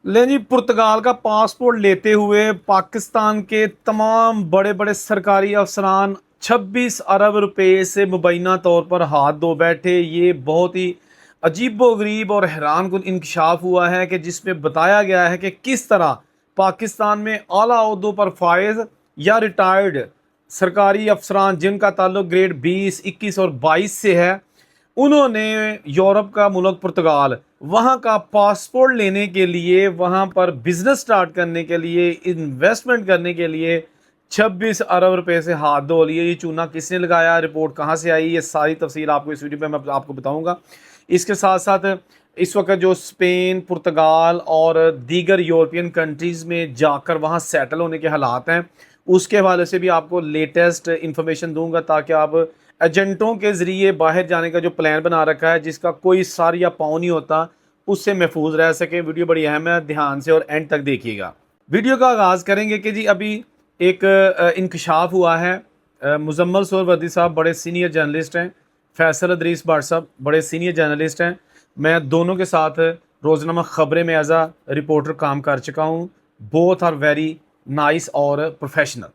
ले जी, पुर्तगाल का पासपोर्ट लेते हुए पाकिस्तान के तमाम बड़े बड़े सरकारी अफसरान 26 अरब रुपए से मुबैना तौर पर हाथ धो बैठे। ये बहुत ही अजीबोगरीब और हैरान कुन इंकशाफ हुआ है कि जिसमें बताया गया है कि किस तरह पाकिस्तान में आला ओहदों पर फायज या रिटायर्ड सरकारी अफसरान जिनका ताल्लुक ग्रेड 20, 21 और 22 से है, उन्होंने यूरोप का मुल्क पुर्तगाल वहाँ का पासपोर्ट लेने के लिए, वहाँ पर बिजनेस स्टार्ट करने के लिए, इन्वेस्टमेंट करने के लिए 26 अरब रुपए से हाथ धो लिए। ये चूना किसने लगाया, रिपोर्ट कहाँ से आई, ये सारी तफसील आपको इस वीडियो में मैं आपको बताऊंगा। इसके साथ साथ इस वक्त जो स्पेन, पुर्तगाल और दीगर यूरोपियन कंट्रीज़ में जाकर वहाँ सेटल होने के हालात हैं, उसके हवाले से भी आपको लेटेस्ट इन्फॉर्मेशन दूंगा ताकि आप एजेंटों के ज़रिए बाहर जाने का जो प्लान बना रखा है, जिसका कोई सर या पाँव नहीं होता, उससे महफूज रह सके। वीडियो बड़ी अहम है, ध्यान से और एंड तक देखिएगा। वीडियो का आगाज़ करेंगे कि जी अभी एक इंकशाफ हुआ है। मुजम्मल सोहरवर्दी साहब बड़े सीनियर जर्नलिस्ट हैं, फैसल अदरीस बाट साहब बड़े सीनियर जर्नलिस्ट हैं। मैं दोनों के साथ रोज़नामा ख़बरें में एज आ रिपोर्टर काम कर चुका हूँ। बोथ आर वेरी नाइस और प्रोफेशनल।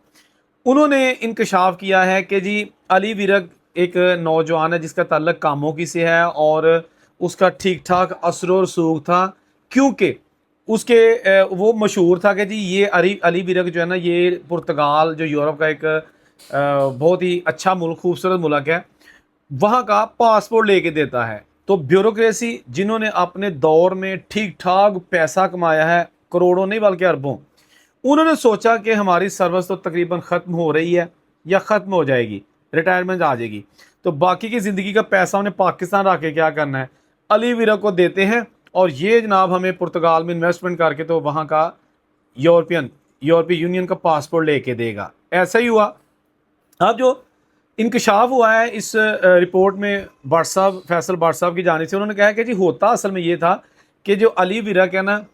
उन्होंने इंकशाफ किया है कि जी अली विरक एक नौजवान है जिसका ताल्लुक कामोकी से है और उसका ठीक ठाक असर और रसूख था, क्योंकि उसके वो मशहूर था कि जी ये अली अली विरक जो है ना, ये पुर्तगाल जो यूरोप का एक बहुत ही अच्छा मुल्क, खूबसूरत मुल्क है, वहाँ का पासपोर्ट लेके देता है। तो ब्यूरोक्रेसी जिन्होंने अपने दौर में ठीक ठाक पैसा कमाया है, करोड़ों नहीं बल्कि अरबों, उन्होंने सोचा कि हमारी सर्विस तो तकरीबन ख़त्म हो रही है या ख़त्म हो जाएगी, रिटायरमेंट आ जाएगी, तो बाकी की ज़िंदगी का पैसा उन्हें पाकिस्तान रख के क्या करना है, अली विरक को देते हैं और ये जनाब हमें पुर्तगाल में इन्वेस्टमेंट करके तो वहाँ का यूरोपीय यूनियन का पासपोर्ट लेके देगा। ऐसा ही हुआ। अब जो इंकशाफ हुआ है इस रिपोर्ट में भट्ट साहब, फैसल भट्ट साहब की जानिब से, उन्होंने कहा कि जी होता असल में ये था कि जो अली विरक है ना,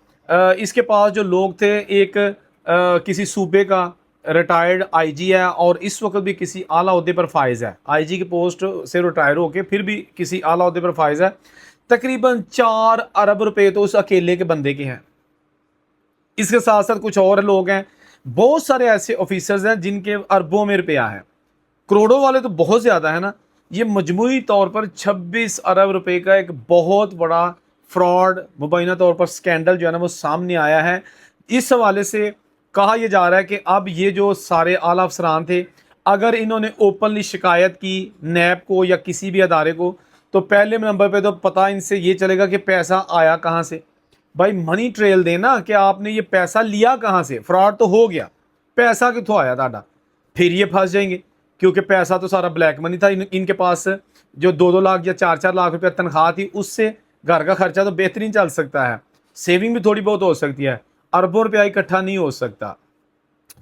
इसके पास जो लोग थे, एक किसी सूबे का रिटायर्ड आईजी है और इस वक्त भी किसी आला ओहदे पर फाइज है, आईजी की पोस्ट से रिटायर होके फिर भी किसी आला ओहदे पर फाइज है। तकरीबन 4 अरब रुपए तो उस अकेले के बंदे के हैं। इसके साथ साथ कुछ और लोग हैं, बहुत सारे ऐसे ऑफिसर्स हैं जिनके अरबों में रुपया है, करोड़ों वाले तो बहुत ज़्यादा है ना। ये मजमूई तौर पर 26 अरब रुपए का एक बहुत बड़ा फ्रॉड, मुबैना तौर पर स्कैंडल जो है ना वो सामने आया है। इस हवाले से कहा यह जा रहा है कि अब ये जो सारे आला अफसरान थे, अगर इन्होंने ओपनली शिकायत की नैब को या किसी भी अदारे को, तो पहले नंबर पे तो पता इनसे ये चलेगा कि पैसा आया कहाँ से। भाई मनी ट्रेल देना कि आपने ये पैसा लिया कहाँ से, फ्रॉड तो हो गया, पैसा कितों आया ताड़ा, फिर ये फंस जाएंगे क्योंकि पैसा तो सारा ब्लैक मनी था। इनके पास जो 2-2 लाख या 4-4 लाख रुपया तनख्वाह थी, उससे घर का खर्चा तो बेहतरीन चल सकता है, सेविंग भी थोड़ी बहुत हो सकती है, अरबों रुपया इकट्ठा नहीं हो सकता।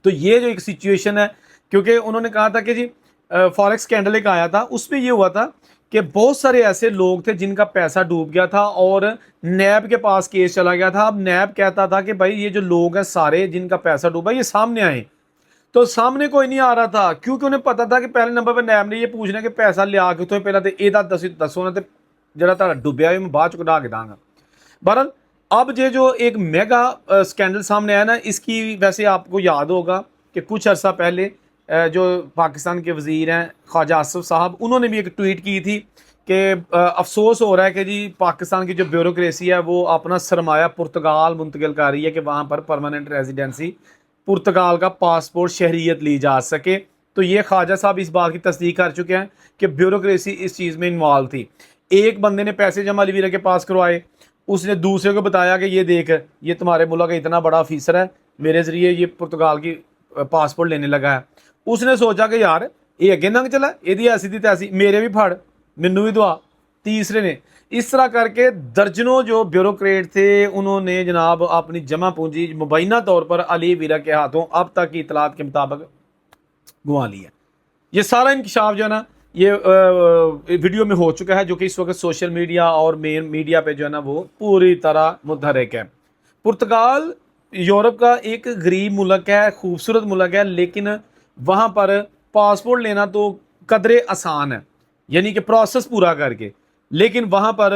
तो ये जो एक सिचुएशन है, क्योंकि उन्होंने कहा था कि जी फॉरेक्स स्कैंडल एक आया था, उसमें ये हुआ था कि बहुत सारे ऐसे लोग थे जिनका पैसा डूब गया था और नैब के पास केस चला गया था। अब नैब कहता था कि भाई ये जो लोग हैं सारे जिनका पैसा डूबा, ये सामने आए, तो सामने कोई नहीं आ रहा था क्योंकि उन्हें पता था कि पहले नंबर पर नैब ने ये पूछना कि पैसा लिया के तो पहले तो एदा दसो ना, तो जरा तारा डुबया मैं बाद चुका के दांगा। बहरहाल अब ये जो एक मेगा स्कैंडल सामने आया ना, इसकी वैसे आपको याद होगा कि कुछ अर्सा पहले जो पाकिस्तान के वज़ीर हैं ख्वाजा आसिफ साहब, उन्होंने भी एक ट्वीट की थी कि अफसोस हो रहा है कि जी पाकिस्तान की जो ब्यूरोक्रेसी है वो अपना सरमाया पुर्तगाल मुंतकिल कर रही है कि वहाँ पर परमानेंट रेजिडेंसी, पुर्तगाल का पासपोर्ट, शहरियत ली जा सके। तो ये ख्वाजा साहब इस बात की तस्दीक कर चुके हैं कि ब्यूरोक्रेसी इस चीज़ में इन्वॉल्व थी। एक बंदे ने पैसे जमा अली विरक के पास करवाए, उसने दूसरे को बताया कि ये देख, ये तुम्हारे मुल्क का इतना बड़ा ऑफिसर है, मेरे ज़रिए ये पुर्तगाल की पासपोर्ट लेने लगा है। उसने सोचा कि यार ये अगे लंघ चला, यदि ऐसी थी तैसी, मेरे भी फड़, मैनू भी दुआ। तीसरे ने, इस तरह करके दर्जनों जो ब्यूरोक्रेट थे उन्होंने जनाब अपनी जमा पूंजी मुबैना तौर पर अली विरक के हाथों अब तक की इतलात के मुताबिक गंवा ली है। ये सारा इंकशाफ जो है ना ये वीडियो में हो चुका है, जो कि इस वक्त सोशल मीडिया और मेन मीडिया पे जो है ना वो पूरी तरह मुतहरक है। पुर्तगाल यूरोप का एक गरीब मुल्क है, खूबसूरत मुल्क है, लेकिन वहाँ पर पासपोर्ट लेना तो कदरे आसान है, यानी कि प्रोसेस पूरा करके लेकिन वहाँ पर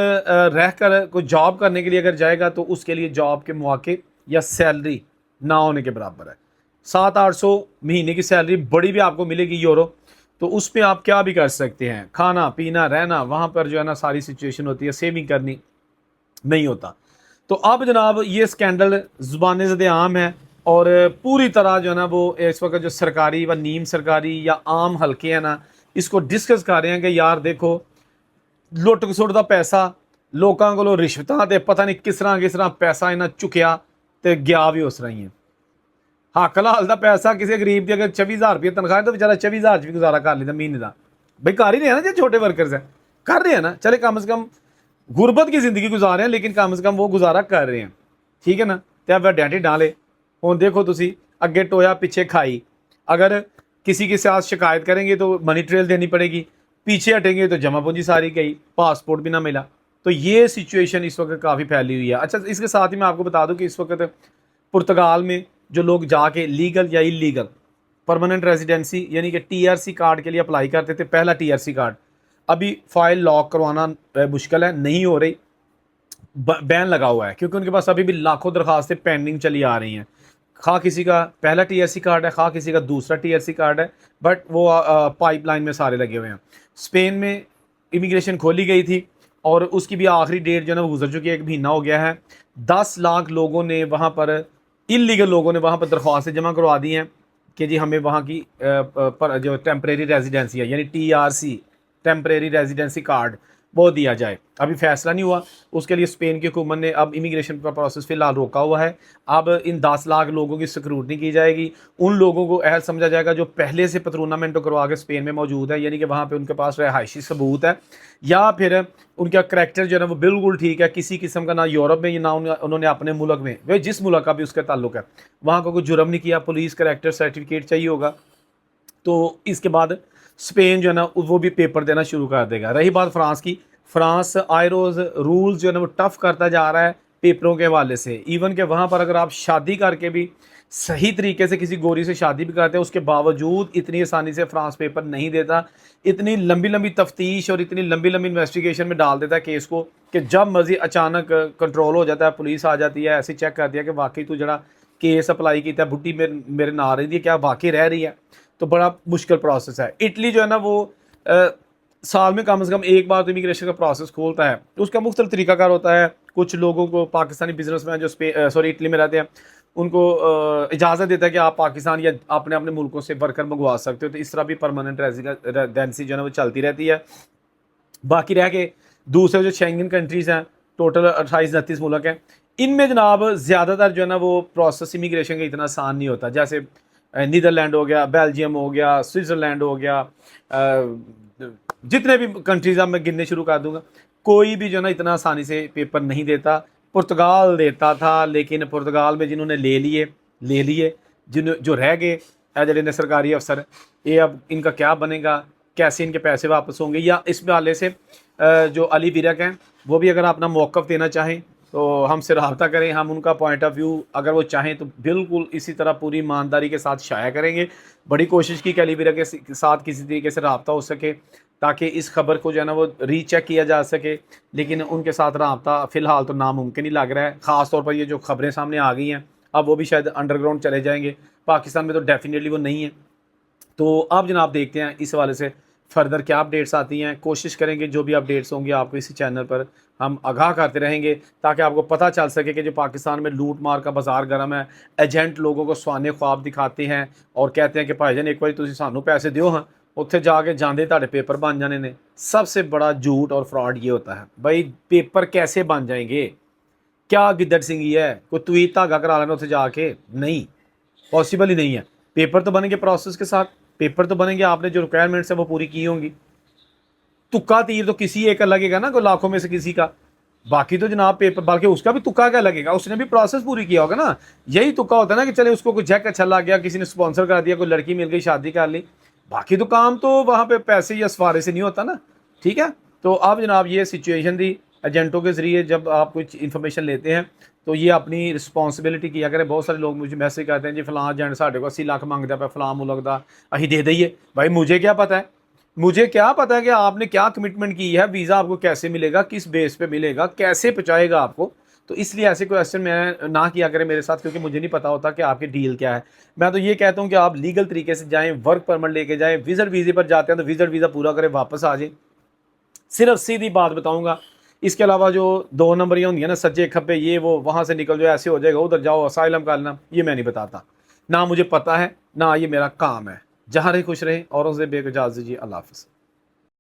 रहकर कोई जॉब करने के लिए अगर जाएगा तो उसके लिए जॉब के मौके या सैलरी ना होने के बराबर है। 700-800 महीने की सैलरी बड़ी भी आपको मिलेगी यूरो, तो उस पे आप क्या भी कर सकते हैं, खाना पीना रहना, वहाँ पर जो है ना सारी सिचुएशन होती है, सेविंग करनी नहीं होता। तो अब जनाब ये स्कैंडल ज़ुबान ज़द आम है और पूरी तरह जो है ना वो इस वक्त जो सरकारी व नीम सरकारी या आम हल्के हैं ना, इसको डिस्कस कर रहे हैं कि यार देखो लुट खसुट का पैसा लोगों को रिश्वतां ते पता नहीं किस तरह पैसा इन्हें चुकया तो गया भी उस तरह ही है। हक लाल का पैसा किसी गरीब की अगर 24,000 रुपये तनख्वाह है तो बेचारा 24,000 भी गुजारा कर लेता महीने का। भाई कर ही रहे हैं ना जो छोटे वर्कर्स हैं, कर रहे हैं ना, चले कम से कम गुरबत की जिंदगी गुजार रहे हैं लेकिन कम से कम वो गुजारा कर रहे हैं, ठीक है ना। तो वड्डियां ढिड्डां वाले हुण देखो तुसी अगे टोया पीछे खाई, अगर किसी के साथ शिकायत करेंगे तो मनी ट्रेल देनी पड़ेगी, पीछे हटेंगे तो जमा पूंजी सारी गई, पासपोर्ट भी ना मिला। तो ये सिचुएशन इस वक्त काफ़ी फैली हुई है। अच्छा, इसके साथ ही मैं आपको बता दूं कि इस वक्त पुर्तगाल में जो लोग जाके लीगल या इलीगल परमानेंट रेजिडेंसी यानी कि टीआरसी कार्ड के लिए अप्लाई करते थे, पहला टीआरसी कार्ड, अभी फाइल लॉक करवाना मुश्किल है, नहीं हो रही, बैन लगा हुआ है क्योंकि उनके पास अभी भी लाखों दरखास्तें पेंडिंग चली आ रही हैं। खा किसी का पहला टीआरसी कार्ड है, खा किसी का दूसरा टीआरसी कार्ड है, बट वो पाइपलाइन में सारे लगे हुए हैं। स्पेन में इमिग्रेशन खोली गई थी और उसकी भी आखिरी डेट जो है ना गुजर चुकी है, 1 महीना हो गया है। 10 लाख लोगों ने वहाँ पर, इलीगल लोगों ने वहाँ पर दरख्वास्तें जमा करवा दी हैं कि जी हमें वहाँ की पर जो टेम्परेरी रेजिडेंसी है यानी टीआरसी टेम्परेरी रेजिडेंसी कार्ड वो दिया जाए। अभी फैसला नहीं हुआ, उसके लिए स्पेन की हुकूमत ने अब इमिग्रेशन का प्रोसेस फिलहाल रोका हुआ है। अब इन 10 लाख लोगों की स्क्रूटनी की जाएगी, उन लोगों को अहल समझा जाएगा जो पहले से पत्रोनामेंटो करवा के स्पेन में मौजूद है, यानी कि वहाँ पे उनके पास रहायशी सबूत है या फिर उनका करैक्टर जो है ना वो बिल्कुल ठीक है, किसी किस्म का ना यूरोप में ना उन्होंने अपने मुल्क में, वे जिस मुल्क का भी उसका ताल्लुक है वहाँ को कोई जुर्म नहीं किया, पुलिस करैक्टर सर्टिफिकेट चाहिए होगा। तो इसके बाद स्पेन जो है ना वो भी पेपर देना शुरू कर देगा। रही बात फ्रांस की, फ्रांस आए रोज़ रूल्स जो है ना वो टफ करता जा रहा है पेपरों के हवाले से। इवन के वहाँ पर अगर आप शादी करके भी सही तरीके से किसी गोरी से शादी भी करते हैं उसके बावजूद इतनी आसानी से फ्रांस पेपर नहीं देता, इतनी लंबी लंबी तफ्तीश और इतनी लंबी लंबी इन्वेस्टिगेशन में डाल देता है केस को कि जब मर्जी अचानक कंट्रोल हो जाता है, पुलिस आ जाती है, ऐसे चेक करती है कि वाकई तू जरा केस अप्लाई किया बुढ़ी मेरे ना आ रही थी क्या वाकई रह रही है। तो बड़ा मुश्किल प्रोसेस है। इटली जो है ना वो साल में कम से कम एक बार तो इमिग्रेशन का प्रोसेस खोलता है, तो उसका मुख्तलिफ तरीकाकार होता है। कुछ लोगों को पाकिस्तानी बिजनेसमैन जो इटली में रहते हैं उनको इजाज़त देता है कि आप पाकिस्तान या अपने अपने मुल्कों से वर्कर मंगवा सकते हो, तो इस तरह भी परमानेंट रेजिडेंसी जो है ना वो चलती रहती है। बाकी रह के दूसरे जो शेंगन कंट्रीज़ हैं, टोटल 28-29 मुल्क हैं, इनमें जनाब ज़्यादातर जो है ना वो प्रोसेस इमिग्रेशन का इतना आसान नहीं होता। जैसे नीदरलैंड हो गया, बेल्जियम हो गया, स्विट्ज़रलैंड हो गया, जितने भी कंट्रीज़ अब मैं गिनने शुरू कर दूंगा, कोई भी जो है ना इतना आसानी से पेपर नहीं देता। पुर्तगाल देता था लेकिन पुर्तगाल में जिन्होंने ले लिए जिन जो रह गए जड़े ने सरकारी अफसर, ये अब इनका क्या बनेगा, कैसे इनके पैसे वापस होंगे, या इस हवाले से जो अली बिरक हैं वो भी अगर अपना मौक़िफ़ देना चाहें तो हमसे रब्ता करें, हम उनका पॉइंट ऑफ व्यू अगर वो चाहें तो बिल्कुल इसी तरह पूरी ईमानदारी के साथ शाया करेंगे। बड़ी कोशिश की कि अली बिरक के साथ किसी तरीके से रब्ता हो सके ताकि इस खबर को जो है ना वो रीचेक किया जा सके, लेकिन उनके साथ रब्ता फ़िलहाल तो नामुमकिन ही लग रहा है। ख़ास तौर पर ये जो खबरें सामने आ गई हैं अब वो भी शायद अंडरग्राउंड चले जाएंगे, पाकिस्तान में तो डेफिनेटली वो नहीं है। तो अब जनाब देखते हैं इस हवाले से फर्दर क्या अपडेट्स आती हैं। कोशिश करेंगे जो भी अपडेट्स होंगी आपको इसी चैनल पर हम आगाह करते रहेंगे ताकि आपको पता चल सके कि जो पाकिस्तान में लूट मार का बाजार गर्म है, एजेंट लोगों को सुहाने ख्वाब दिखाते हैं और कहते हैं कि भाईजान एक बार तुम सानू पैसे दियो, हाँ उत्थे जाके जाते तुहाडे पेपर बन जाने ने। सबसे बड़ा झूठ और फ्रॉड ये होता है, भाई पेपर कैसे बन जाएंगे, क्या गिद्दड़ सिंगी है, कोई तवीत धागा करा लेना उत्थे जाके, नहीं पॉसिबल ही नहीं है। पेपर तो बनेंगे प्रोसेस के साथ, पेपर तो बनेंगे, आपने जो रिक्वायरमेंट्स है वो पूरी की होंगी। तुक्का तीर तो किसी एक का लगेगा ना, कोई लाखों में से किसी का, बाकी तो जनाब पेपर, बल्कि उसका भी तुक्का क्या लगेगा, उसने भी प्रोसेस पूरी किया होगा ना। यही तुक्का होता है ना कि चले उसको कोई जैक अच्छा लग गया, किसी ने स्पॉन्सर कर दिया, कोई लड़की मिल गई, शादी कर ली, बाकी तो काम तो वहाँ पे पैसे या सफारे से नहीं होता ना। ठीक है, तो अब जनाब ये सिचुएशन थी। एजेंटों के ज़रिए जब आप कुछ इन्फॉर्मेशन लेते हैं तो ये अपनी रिस्पॉन्सिबिलिटी किया करें। बहुत सारे लोग मुझे मैसेज करते हैं जी फलां एजेंट साढ़े को 80 लाख मंगता पे फलां मुल्क का, अही दे दईए। भाई मुझे क्या पता है, मुझे क्या पता है कि आपने क्या कमिटमेंट की है, वीज़ा आपको कैसे मिलेगा, किस बेस पे मिलेगा, कैसे पहुँचाएगा आपको। तो इसलिए ऐसे क्वेश्चन मैं ना किया करें मेरे साथ, क्योंकि मुझे नहीं पता होता कि आपकी डील क्या है। मैं तो ये कहता हूँ कि आप लीगल तरीके से जाएँ, वर्क परमिट लेके जाएँ, विज़िट वीज़े पर जाते हैं तो विज़िट वीज़ा पूरा करें, वापस आ जाएँ। सिर्फ सीधी बात बताऊँगा, इसके अलावा जो 2 नंबरियाँ होंगी ना, सज्जे खब्बे ये वो, वहाँ से निकल जाओ, ऐसे हो जाएगा, उधर जाओ असाइलम कर लेना, ये मैं नहीं बताता। ना मुझे पता है, ना ये मेरा काम है। जहाँ रहे खुश रहें, औरों से बेइजाज़त दीजिए। अल्लाह हाफ़िज़।